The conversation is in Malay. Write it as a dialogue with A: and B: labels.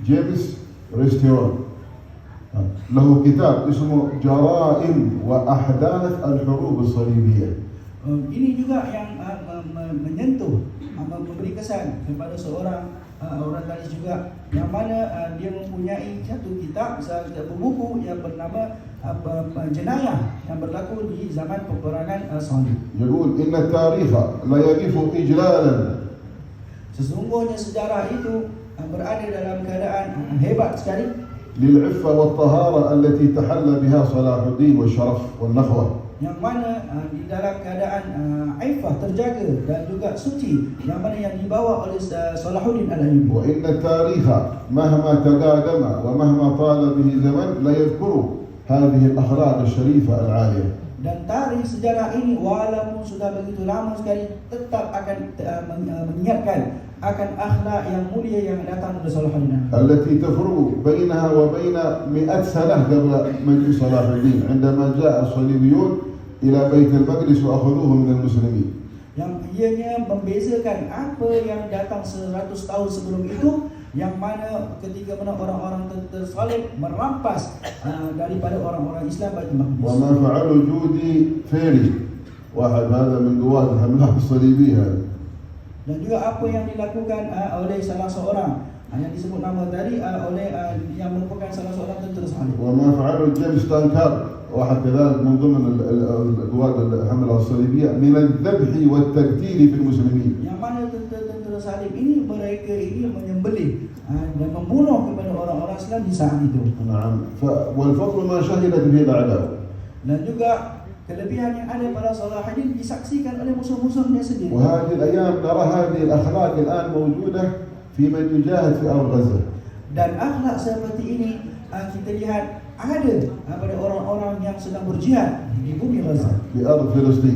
A: جيمس ريستيرون له كتاب اسمه جرائم وأحداث الحروب الصليبية.
B: Ini juga yang menyentuh, memberi kesan kepada seorang orang tulis juga, yang mana dia mempunyai satu kitab, satu buku yang bernama jenayah yang berlaku di zaman peperangan Salib.
A: يقول إن التاريخ لا يقف إجلالا.
B: Sesungguhnya sejarah itu berada dalam keadaan hebat sekali
A: للعفة والطهارة التي تحلى بها صلاح الدين والشرف والنخوة.
B: yang mana di dalam keadaan aifah terjaga dan juga suci, yang mana yang dibawa oleh Salahuddin Al-Ayyubi.
A: وإن التاريخ مهما تقادم ومهما طال به زمن لا يذكر هذه الأخلاق الشريفة العالية.
B: Dan tarikh sejarah ini walaupun sudah begitu lama sekali tetap akan mengingatkan akan akhlak yang mulia yang datang dari Salahuddin,
A: التي تفرق بينها وبين 100 سنة قبل مجيء صلاح الدين عندما جاء الصليبيون إلى بيت المقدس وأخذوه من المسلمين.
B: Yang ianya membezakan apa yang datang 100 tahun sebelum itu, yang mana ketika mana orang-orang tersalib merampas daripada orang-orang Islam Baitul Maqdis.
A: وما فعله جودي فيري واحد هذا من قوات الحملات الصليبية هذا.
B: Dan juga apa yang dilakukan oleh salah seorang yang disebut nama tadi oleh yang merupakan salah seorang tentera salib.
A: وما فعله جيمس تانكار واحد كذلك من ضمن القوات الحملة الصليبية من الذبح والتقتيل في المسلمين.
B: Yang mana tentera salib ini, mereka ini menyembelih dan membunuh kepada orang-orang Islam di saat itu.
A: نعم. والفضل ما شهدت به الأعداء.
B: Dan juga kelebihan yang ada pada Salahuddin disaksikan oleh musuh-musuhnya sendiri.
A: وهذه الأيام نرى هذه الأخلاق الآن موجودة في من يجاهد في أرض غزة.
B: Dan akhlak seperti ini kita lihat ada pada orang-orang yang sedang berjihad di bumi Gaza,
A: في أرض فلسطين.